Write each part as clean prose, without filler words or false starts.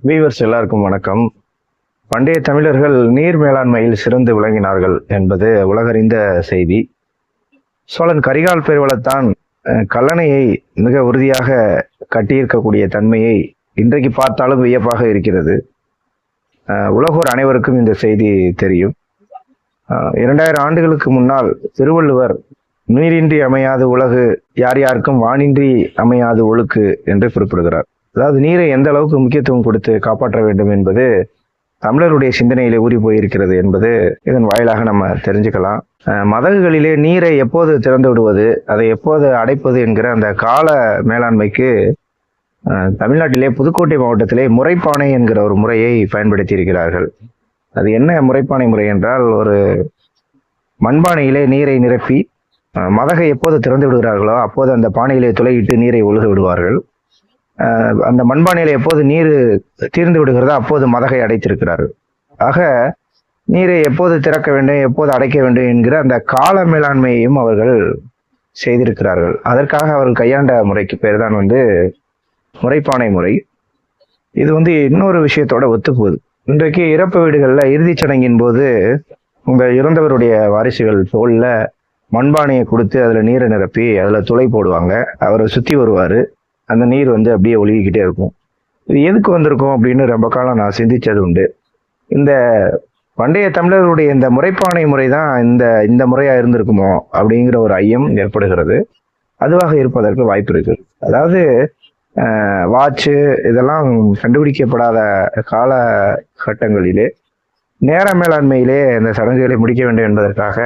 Viewers எல்லாருக்கும் வணக்கம். பண்டைய தமிழர்கள் நீர் மேலாண்மையில் சிறந்து விளங்கினார்கள் என்பது உலகறிந்த செய்தி. சோழன் கரிகால் பெருவளத்தான் கல்லணையை மிக உறுதியாக கட்டியிருக்கக்கூடிய தன்மையை இன்றைக்கு பார்த்தாலும் வியப்பாக இருக்கிறது. உலகோர் அனைவருக்கும் இந்த செய்தி தெரியும். 2000 ஆண்டுகளுக்கு முன்னால் திருவள்ளுவர் நீரின்றி அமையாது உலகு, யார் யாருக்கும் வானின்றி அமையாது ஒழுக்கு என்று குறிப்பிடுகிறார். அதாவது நீரை எந்த அளவுக்கு முக்கியத்துவம் கொடுத்து காப்பாற்ற வேண்டும் என்பது தமிழருடைய சிந்தனையிலே ஊறி போயிருக்கிறது என்பது இதன் வாயிலாக நம்ம தெரிஞ்சுக்கலாம். மதகுகளிலே நீரை எப்போது திறந்து விடுவது, அதை எப்போது அடைப்பது என்கிற அந்த கால மேலாண்மைக்கு தமிழ்நாட்டிலே புதுக்கோட்டை மாவட்டத்திலே முறைப்பானை என்கிற ஒரு முறையை பயன்படுத்தி இருக்கிறார்கள். அது என்ன முறைப்பானை முறை என்றால், ஒரு மண்பானையிலே நீரை நிரப்பி மதகை எப்போது திறந்து விடுகிறார்களோ அப்போது அந்த பானையிலே துளையிட்டு நீரை ஒழுக விடுவார்கள். அந்த மண்பானையில எப்போது நீர் தீர்ந்து விடுகிறதோ அப்போது மதகை அடைத்திருக்கிறார்கள். ஆக நீரை எப்போது திறக்க வேண்டும், எப்போது அடைக்க வேண்டும் என்கிற அந்த கால மேலாண்மையையும் அவர்கள் செய்திருக்கிறார்கள். அதற்காக அவர்கள் கையாண்ட முறைக்கு பேர் தான் முறைப்பானை முறை. இது இன்னொரு விஷயத்தோட ஒத்துப்போகுது. இன்றைக்கு இறப்பு வீடுகளில் இறுதிச் சடங்கின் போது உங்க இறந்தவருடைய வாரிசுகள் தோல்ல மண்பானையை கொடுத்து அதுல நீரை நிரப்பி அதுல துளை போடுவாங்க. அவரை சுத்தி வருவாரு. அந்த நீர் அப்படியே ஒழுகிக்கிட்டே இருக்கும். இது எதுக்கு வந்திருக்கும் அப்படின்னு ரொம்ப காலம் நான் சிந்திச்சது உண்டு. இந்த பண்டைய தமிழர்களுடைய இந்த முறைப்பானை முறை தான் இந்த முறையா இருந்திருக்குமோ அப்படிங்கிற ஒரு ஐயம் ஏற்படுகிறது. அதுவாக இருப்பதற்கு வாய்ப்பு இருக்கு. அதாவது வாட்சு இதெல்லாம் கண்டுபிடிக்கப்படாத காலகட்டங்களிலே நேர மேலாண்மையிலே இந்த சடங்குகளை முடிக்க வேண்டும் என்பதற்காக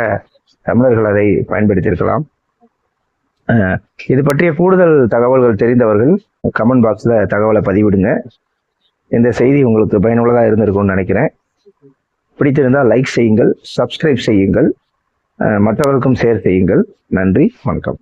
தமிழர்கள் அதை பயன்படுத்தியிருக்கலாம். இது பற்றிய கூடுதல் தகவல்கள் தெரிந்தவர்கள் கமெண்ட் பாக்ஸ்ல தகவலை பதிவிடுங்க. இந்த செய்தி உங்களுக்கு பயனுள்ளதாக இருந்திருக்கும்னு நினைக்கிறேன். பிடித்திருந்தால் லைக் செய்யுங்கள், சப்ஸ்கிரைப் செய்யுங்கள், மற்றவர்களுக்கும் ஷேர் செய்யுங்கள். நன்றி, வணக்கம்.